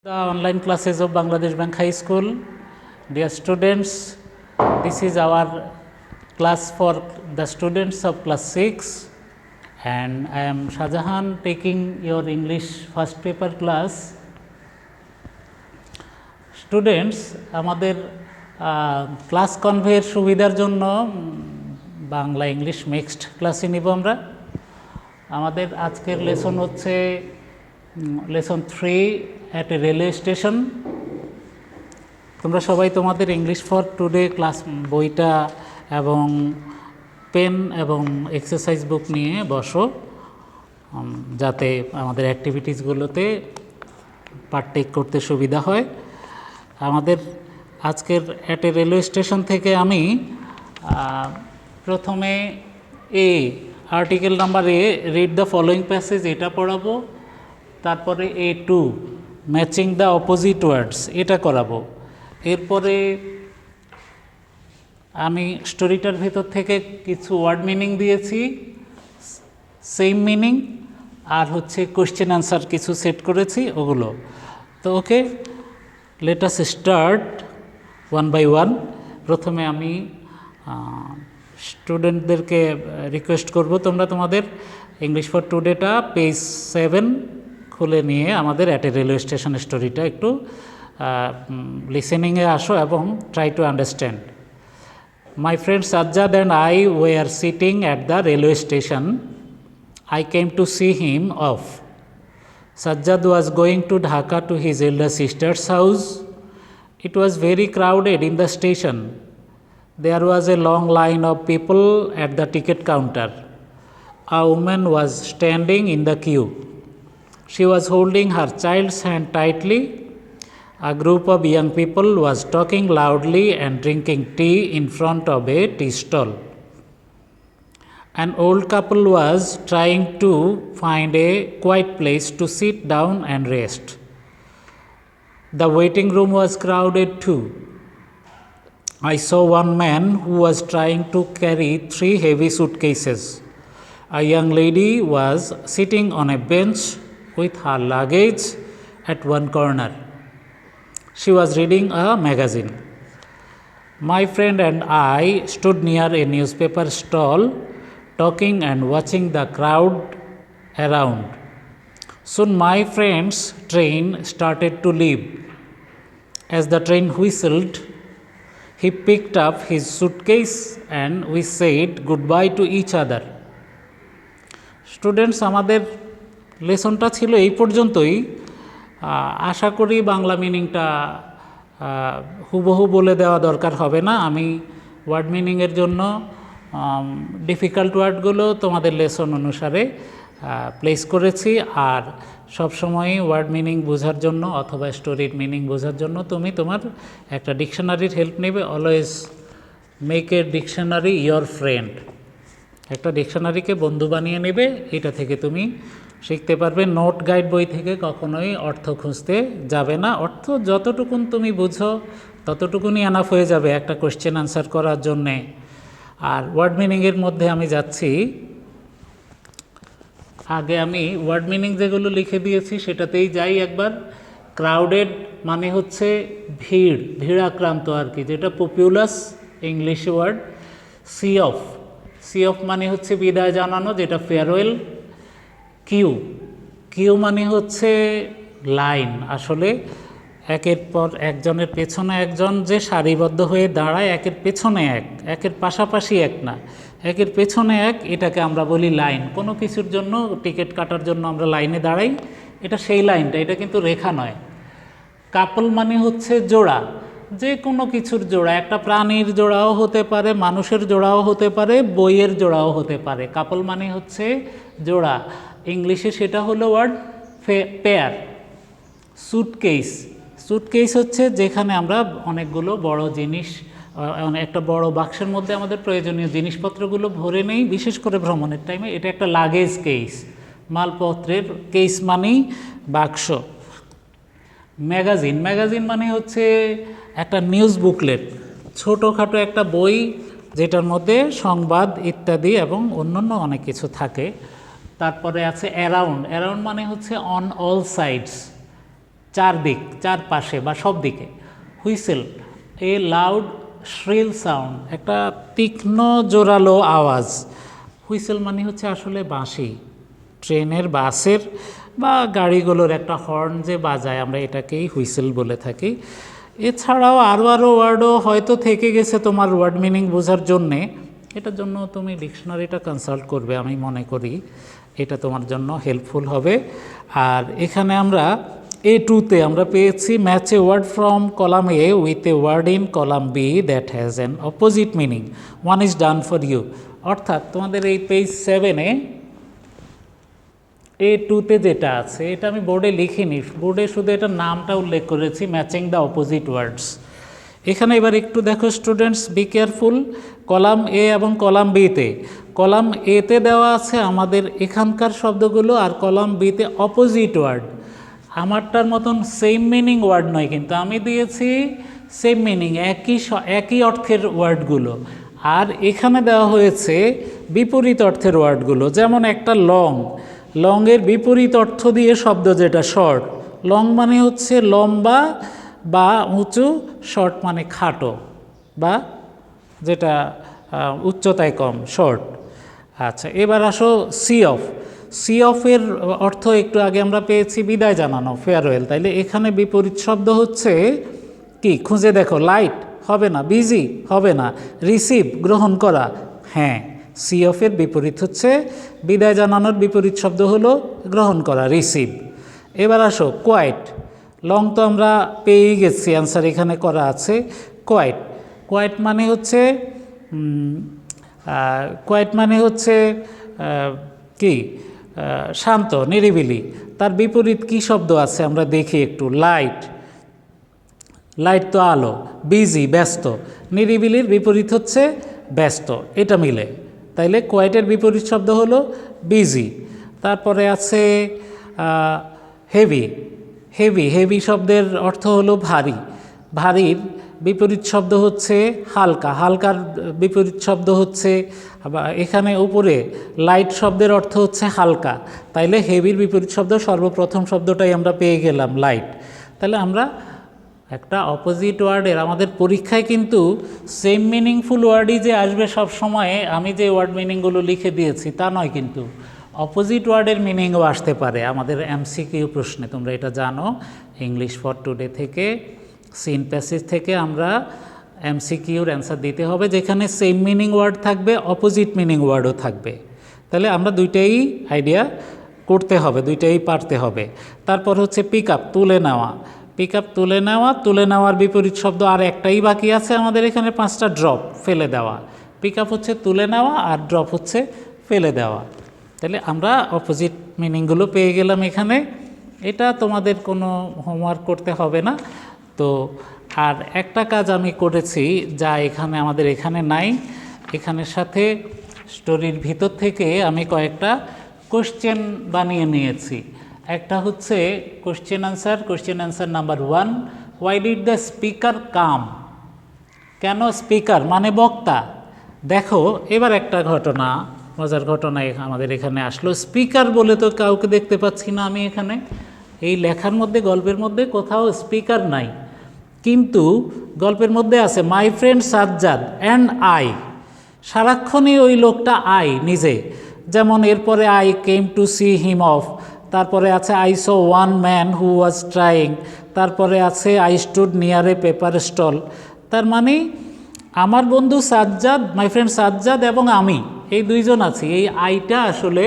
The online classes of Bangladesh Bank High School. Dear students, this is our class for the students of class 6 and I am Shahjahan taking your English first paper class. Students, আমাদের class কনভের সুবিধার জন্য Bangla English mixed ক্লাসে নিব আমরা। আমাদের আজকের lesson হচ্ছে lesson 3 at a railway station. তোমরা সবাই তোমাদের ইংলিশ ফর টুডে ক্লাস বইটা এবং পেন এবং এক্সারসাইজ বুক নিয়ে বসো, যাতে আমাদের অ্যাক্টিভিটিসগুলোতে পার্টেক করতে সুবিধা হয়। আমাদের আজকের অ্যাট এ রেলওয়ে স্টেশন থেকে আমি প্রথমে article number read the following passage এটা পড়াবো, তারপরে A2 matching the opposite words এটা করাবো। এরপরে আমি স্টোরিটার ভেতর থেকে কিছু ওয়ার্ড মিনিং দিয়েছি, সেম মিনিং, আর হচ্ছে কোয়েশ্চেন আনসার কিছু সেট করেছি ওগুলো। তো okay, let us start one by one. প্রথমে আমি স্টুডেন্টদেরকে রিকোয়েস্ট করব তোমরা তোমাদের ইংলিশ ফর টুডেটা পেজ 7 খুলে নিয়ে আমাদের অ্যাট এ রেলওয়ে স্টেশন স্টোরিটা একটু লিসেনিংয়ে আসো এবং try to understand. My friend Sajjad and I were sitting at the railway station. I came to see him off. Sajjad was going to Dhaka to his elder sister's house. It was very crowded in the station. There was a long line of people at the ticket counter. A woman was standing in the queue. She was holding her child's hand tightly. A group of young people was talking loudly and drinking tea in front of a tea stall. An old couple was trying to find a quiet place to sit down and rest. The waiting room was crowded too. I saw one man who was trying to carry 3 heavy suitcases. A young lady was sitting on a bench with her luggage at one corner. She was reading a magazine. My friend and I stood near a newspaper stall, talking and watching the crowd around. Soon my friend's train started to leave. As the train whistled, he picked up his suitcase and we said goodbye to each other. Students, আমাদের লেসনটা ছিল এই পর্যন্তই। আশা করি বাংলা মিনিংটা হুবহু বলে দেওয়া দরকার হবে না। আমি ওয়ার্ড মিনিংয়ের জন্য ডিফিকাল্ট ওয়ার্ডগুলো তোমাদের লেসন অনুসারে প্লেস করেছি, আর সবসময়ই ওয়ার্ড মিনিং বোঝার জন্য অথবা স্টোরির মিনিং বোঝার জন্য তুমি তোমার একটা ডিকশনারির হেল্প নেবে। Always make a dictionary your friend. একটা ডিকশনারিকে বন্ধু বানিয়ে নেবে, এটা থেকে তুমি শিখতে পারবে। নোট গাইড বই থেকে কখনোই অর্থ খুঁজতে যাবে না। অর্থ যতটুকুন তুমি বুঝো ততটুকুনই এনাফ হয়ে যাবে একটা কোয়েশ্চেন আনসার করার জন্যে। আর ওয়ার্ড মিনিংয়ের মধ্যে আমি যাচ্ছি। আগে আমি ওয়ার্ড মিনিং যেগুলো লিখে দিয়েছি সেটাতেই যাই একবার। ক্রাউডেড মানে হচ্ছে ভিড়াক্রান্ত আর কি, যেটা populous English word. See off মানে হচ্ছে বিদায় জানানো, যেটা ফেয়ারওয়েল। কিউ মানে হচ্ছে লাইন। আসলে একের পর একজনের পেছনে একজন যে সারিবদ্ধ হয়ে দাঁড়ায়, একের পেছনে একের পাশাপাশি এক না, একের পেছনে এক, এটাকে আমরা বলি লাইন। কোনো কিছুর জন্য টিকিট কাটার জন্য আমরা লাইনে দাঁড়াই, এটা সেই লাইনটা, এটা কিন্তু রেখা নয়। কাপল মানে হচ্ছে জোড়া, যে কোনো কিছুর জোড়া, একটা প্রাণীর জোড়াও হতে পারে, মানুষের জোড়াও হতে পারে, বইয়ের জোড়াও হতে পারে। কাপল মানে হচ্ছে জোড়া, ইংলিশে সেটা হলো ওয়ার্ড পেয়ার। সুটকেস হচ্ছে যেখানে আমরা অনেকগুলো বড় জিনিস একটা বড় বাক্সের মধ্যে আমাদের প্রয়োজনীয় জিনিসপত্রগুলো ভরে নেই, বিশেষ করে ভ্রমণের টাইমে। এটা একটা লাগেজ কেস, মালপত্রের কেস মানেই বাক্স। ম্যাগাজিন মানে হচ্ছে একটা নিউজ বুকলেট, ছোটোখাটো একটা বই যেটার মধ্যে সংবাদ ইত্যাদি এবং অন্যান্য অনেক কিছু থাকে। তারপরে আছে অ্যারাউন্ড মানে হচ্ছে অন অল সাইডস, চারদিক, চারপাশে বা সব দিকে। হুইসেল এ লাউড শ্রিল সাউন্ড, একটা তীক্ষ্ণ জোরালো আওয়াজ। হুইসেল মানে হচ্ছে আসলে বাঁশি, ট্রেনের, বাসের বা গাড়িগুলোর একটা হর্ন যে বাজায়, আমরা এটাকেই হুইসেল বলে থাকি। এছাড়াও আরও ওয়ার্ডও হয়তো থেকে গেছে তোমার ওয়ার্ড মিনিং বোঝার জন্যে, এটার জন্য তুমি ডিকশনারিটা কনসাল্ট করবে, আমি মনে করি এটা তোমার জন্য হেল্পফুল হবে। আর এখানে আমরা A2-তে আমরা পেয়েছি match a word from column A with a word in column B that has an opposite meaning, one is done for you. অর্থাৎ তোমাদের এই পেজ 7-এ A2-তে যেটা আছে, এটা আমি বোর্ডে লিখিনি, বোর্ডে শুধু এটার নামটা উল্লেখ করেছি, ম্যাচিং দ্য অপোজিট ওয়ার্ডস। এখানে এবার একটু দেখো স্টুডেন্টস, বি কেয়ারফুল। কলাম এ এবং কলাম বিতে, কলাম এতে দেওয়া আছে আমাদের এখানকার শব্দগুলো, আর কলাম বিতে অপোজিট ওয়ার্ড। আমারটার মতন সেম মিনিং ওয়ার্ড নয়, কিন্তু আমি দিয়েছি সেম মিনিং, একই অর্থের ওয়ার্ডগুলো। আর এখানে দেওয়া হয়েছে বিপরীত অর্থের ওয়ার্ডগুলো, যেমন একটা লং, লংয়ের বিপরীত অর্থ দিয়ে শব্দ যেটা শর্ট। লং মানে হচ্ছে লম্বা বা উঁচু, শর্ট মানে খাটো বা যেটা উচ্চতায় কম, শর্ট। আচ্ছা, এবার আসো সি অফ। সি অফের অর্থ একটু আগে আমরা পেয়েছি বিদায় জানানো, ফেয়ারওয়েল। তাইলে এখানে বিপরীত শব্দ হচ্ছে কি, খুঁজে দেখো। লাইট হবে না, বিজি হবে না, রিসিভ গ্রহণ করা, হ্যাঁ সি অফের বিপরীত হচ্ছে, বিদায় জানানোর বিপরীত শব্দ হলো গ্রহণ করা, রিসিভ। এবার আসো কোয়াইট। লং তো আমরা পেয়েই গেছি, অ্যান্সার এখানে করা আছে। কোয়াইট, কোয়াইট মানে হচ্ছে কোয়াইট মানে হচ্ছে কি, শান্ত, নিরিবিলি। তার বিপরীত কি শব্দ আছে আমরা দেখি একটু। লাইট, লাইট তো আলো, বিজি ব্যস্ত, নিরিবিলির বিপরীত হচ্ছে ব্যস্ত, এটা মিলে। তাইলে কোয়াইটের বিপরীত শব্দ হলো বিজি। তারপরে আছে হেভি। হেভি, হেভি শব্দের অর্থ হলো ভারী, ভারীর বিপরীত শব্দ হচ্ছে হালকা, হালকার বিপরীত শব্দ হচ্ছে, এখানে উপরে লাইট শব্দের অর্থ হচ্ছে হালকা, তাইলে হেভির বিপরীত শব্দ সর্বপ্রথম শব্দটাই আমরা পেয়ে গেলাম, লাইট। তাহলে আমরা একটা অপোজিট ওয়ার্ডের, আমাদের পরীক্ষায় কিন্তু সেম মিনিংফুল ওয়ার্ডই যে আসবে সব সময়ে, আমি যে ওয়ার্ড মিনিংগুলো লিখে দিয়েছি তা নয়, কিন্তু অপোজিট ওয়ার্ডের মিনিংও আসতে পারে আমাদের এমসিকিউ প্রশ্নে। তোমরা এটা জানো, ইংলিশ ফর টুডে থেকে, সিন প্যাসেজ থেকে আমরা এমসিকিউর অ্যান্সার দিতে হবে, যেখানে সেম মিনিং ওয়ার্ড থাকবে, অপোজিট মিনিং ওয়ার্ডও থাকবে। তাহলে আমরা দুইটাই আইডিয়া করতে হবে, দুইটাই পারতে হবে। তারপর হচ্ছে পিক আপ, তুলে নেওয়া। পিক আপ তুলে নেওয়া, তুলে নেওয়ার বিপরীত শব্দ আর একটাই বাকি আছে আমাদের এখানে, 5টা, ড্রপ, ফেলে দেওয়া। পিক আপ হচ্ছে তুলে নেওয়া আর ড্রপ হচ্ছে ফেলে দেওয়া। তাহলে আমরা অপোজিট মিনিংগুলো পেয়ে গেলাম এখানে। এটা তোমাদের কোনো হোমওয়ার্ক করতে হবে না। তো আর একটা কাজ আমি করেছি যা এখানে আমাদের এখানে নাই, এখানের সাথে স্টোরির ভিতর থেকে আমি কয়েকটা কোশ্চেন বানিয়ে নিয়েছি। একটা হচ্ছে question answer number 1, why did the speaker come. কেন স্পিকার মানে বক্তা। দেখো এবার একটা ঘটনা, মজার ঘটনা আমাদের এখানে আসলো। স্পিকার বলে তো কাউকে দেখতে পাচ্ছি না আমি এখানে, এই লেখার মধ্যে, গল্পের মধ্যে কোথাও স্পিকার নাই, কিন্তু গল্পের মধ্যে আছে my friend Sajjad and I. সারাক্ষণই ওই লোকটা আই নিজে, যেমন এরপরে I came to see him off, তারপরে আছে I saw one man who was trying, তারপরে আছে I stood near a paper stall. তার মানে আমার বন্ধু সাজ্জাদ, মাই ফ্রেন্ড সাজ্জাদ এবং আমি, এই দুইজন আছি। এই আইটা আসলে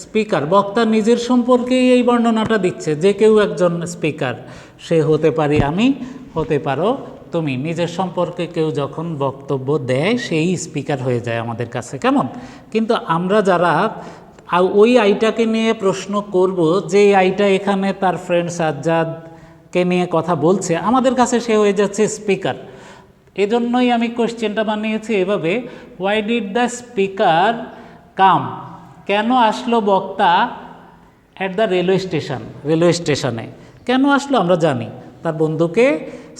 স্পিকার, বক্তা নিজের সম্পর্কেই এই বর্ণনাটা দিচ্ছে, যে কেউ একজন স্পিকার, সে হতে পারি আমি, হতে পারো তুমি। নিজের সম্পর্কে কেউ যখন বক্তব্য দেয় সেই স্পিকার হয়ে যায় আমাদের কাছে, কেমন? কিন্তু আমরা যারা ওই আইটাকে নিয়ে প্রশ্ন করব, যে আইটা এখানে তার ফ্রেন্ড সাজ্জাদকে নিয়ে কথা বলছে, আমাদের কাছে সে হয়ে যাচ্ছে স্পিকার। এজন্যই আমি কোশ্চেনটা বানিয়েছি এভাবে, why did the speaker come, কেন আসলো বক্তা অ্যাট দ্য রেলওয়ে স্টেশনে কেন আসলো আমরা জানি, তার বন্ধুকে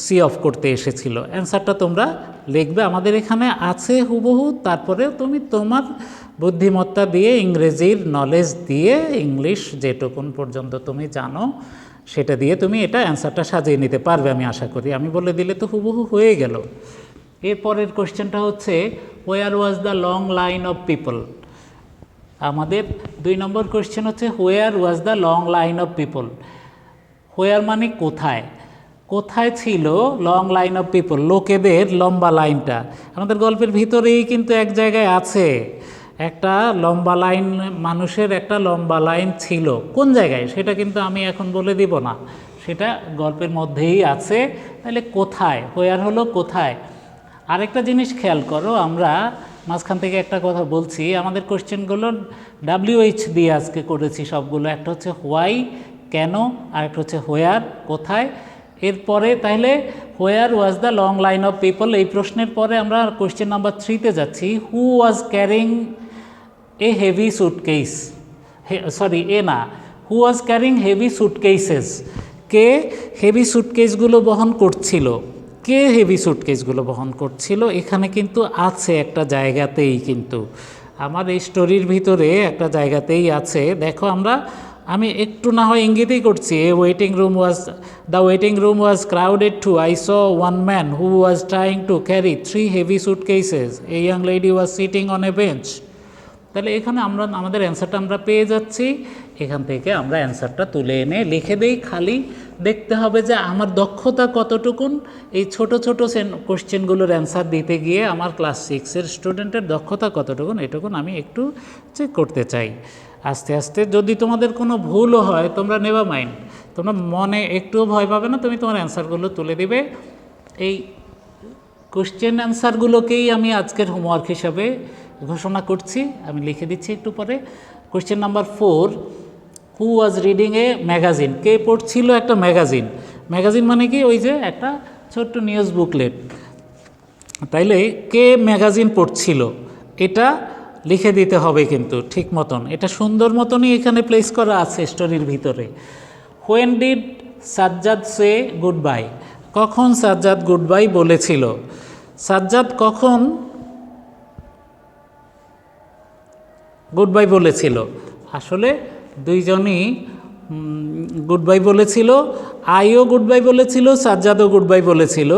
সি অফ করতে এসেছিল। অ্যান্সারটা তোমরা লিখবে, আমাদের এখানে আছে হুবহু। তারপরে তুমি তোমার বুদ্ধিমত্তা দিয়ে, ইংরেজির নলেজ দিয়ে, ইংলিশ যেটুকুন পর্যন্ত তুমি জানো সেটা দিয়ে তুমি এটা অ্যান্সারটা সাজিয়ে নিতে পারবে আমি আশা করি। আমি বলে দিলে তো হুবহু হয়ে গেল। এরপরের কোশ্চেনটা হচ্ছে where was the long line of people. আমাদের 2 নম্বর কোশ্চেন হচ্ছে where was the long line of people. Where মানে কোথায়, কোথায় ছিল লং লাইন অফ পিপল, লোকেদের লম্বা লাইনটা। আমাদের গল্পের ভিতরেই কিন্তু এক জায়গায় আছে একটা লম্বা লাইন, মানুষের একটা লম্বা লাইন ছিল। কোন জায়গায় সেটা কিন্তু আমি এখন বলে দিব না, সেটা গল্পের মধ্যেই আছে। তাহলে কোথায়, হোয়ার হলো কোথায়। আরেকটা জিনিস খেয়াল করো, আমরা মাঝখান থেকে একটা কথা বলছি, আমাদের কোশ্চেনগুলো WH দিয়ে আজকে করেছি সবগুলো। একটা হচ্ছে হোয়াই, কেন, আর একটা হচ্ছে হোয়ার, কোথায়। এরপরে তাহলে where was the long line of people, এই প্রশ্নের পরে আমরা কোশ্চেন নাম্বার 3-তে যাচ্ছি। Who was carrying a heavy suitcase, sorry a না, who was carrying heavy suitcases, কে হেভি সুটকেসগুলো বহন করছিল, কে হেভি সুটকেসগুলো বহন করছিল। এখানে কিন্তু আছে একটা জায়গাতেই, কিন্তু আমার এই স্টোরির ভিতরে একটা জায়গাতেই আছে। দেখো আমি একটু না হয় ইঙ্গিতই করছি। The waiting room was crowded too, I saw one man who was trying to carry 3 heavy suitcases, a young lady was sitting on a bench. তাহলে এখানে আমাদের অ্যান্সারটা আমরা পেয়ে যাচ্ছি। এখান থেকে আমরা অ্যান্সারটা তুলে এনে লিখে দেই। খালি দেখতে হবে যে আমার দক্ষতা কতটুকুন এই ছোট ছোট কোশ্চেনগুলোর অ্যান্সার দিতে গিয়ে আমার ক্লাস 6-এর স্টুডেন্টের দক্ষতা কতটুকুন, এটুকুন আমি একটু চেক করতে চাই। আস্তে আস্তে যদি তোমাদের কোনো ভুলও হয় তোমরা নেভার মাইন্ড, তোমরা মনে একটুও ভয় পাবে না, তুমি তোমার অ্যান্সারগুলো তুলে দিবে। এই কোশ্চেন অ্যান্সারগুলোকেই আমি আজকের হোমওয়ার্ক হিসাবে ঘোষণা করছি, আমি লিখে দিচ্ছি একটু পরে। Question number 4, who was reading a magazine, কে পড়ছিল একটা ম্যাগাজিন। ম্যাগাজিন মানে কি, ওই যে একটা ছোট্ট নিউজ বুকলেট। তাইলে কে ম্যাগাজিন পড়ছিল এটা লিখে দিতে হবে কিন্তু ঠিক মতন, এটা সুন্দর মতনই এখানে প্লেস করা আছে স্টোরির ভিতরে। When did Sajjad say good bye, কখন সাজ্জাদ গুড বাই বলেছিল, সাজ্জাদ কখন গুড বাই বলেছিল। আসলে দুইজনই গুড বাই বলেছিল, আইও গুড বাই বলেছিল, সাজ্জাদও গুড বাই বলেছিল।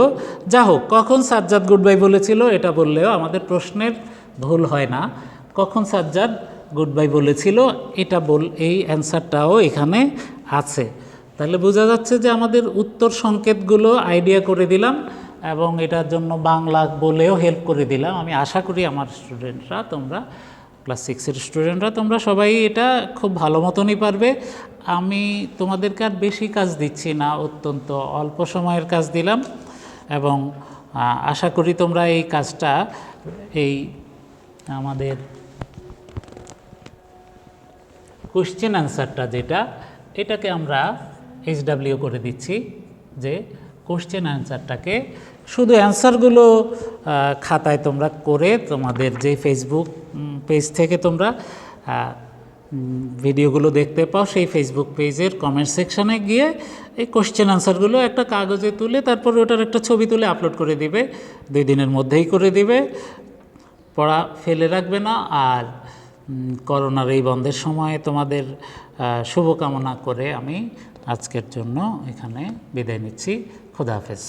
যা হোক, কখন সাজ্জাদ গুড বাই বলেছিল এটা বললেও আমাদের প্রশ্নের ভুল হয় না। কখন সাজ্জাদ গুড বাই বলেছিল এটা এই অ্যান্সারটাও এখানে আছে। তাহলে বোঝা যাচ্ছে যে আমাদের উত্তর সংকেতগুলো আইডিয়া করে দিলাম এবং এটার জন্য বাংলা বলেও হেল্প করে দিলাম। আমি আশা করি আমার স্টুডেন্টরা, তোমরা ক্লাস 6-এর স্টুডেন্টরা তোমরা সবাই এটা খুব ভালো মতনই পারবে। আমি তোমাদেরকে আর বেশি কাজ দিচ্ছি না, অত্যন্ত অল্প সময়ের কাজ দিলাম এবং আশা করি তোমরা এই কাজটা, এই আমাদের কোশ্চেন অ্যান্সারটা যেটা, এটাকে আমরা HW করে দিচ্ছি, যে কোশ্চেন অ্যান্সারটাকে শুধু অ্যান্সারগুলো খাতায় তোমরা করে তোমাদের যে ফেসবুক পেজ থেকে তোমরা ভিডিওগুলো দেখতে পাও, সেই ফেসবুক পেজের কমেন্ট সেকশানে গিয়ে এই কোশ্চেন অ্যান্সারগুলো একটা কাগজে তুলে তারপর ওটার একটা ছবি তুলে আপলোড করে দিবে। 2 দিনের মধ্যেই করে দিবে, পড়া ফেলে রাখবে না। আর করোনার এই বন্ধের সময় তোমাদের শুভকামনা করে আমি আজকের জন্য এখানে বিদায় নিচ্ছি। খোদা হাফেজ।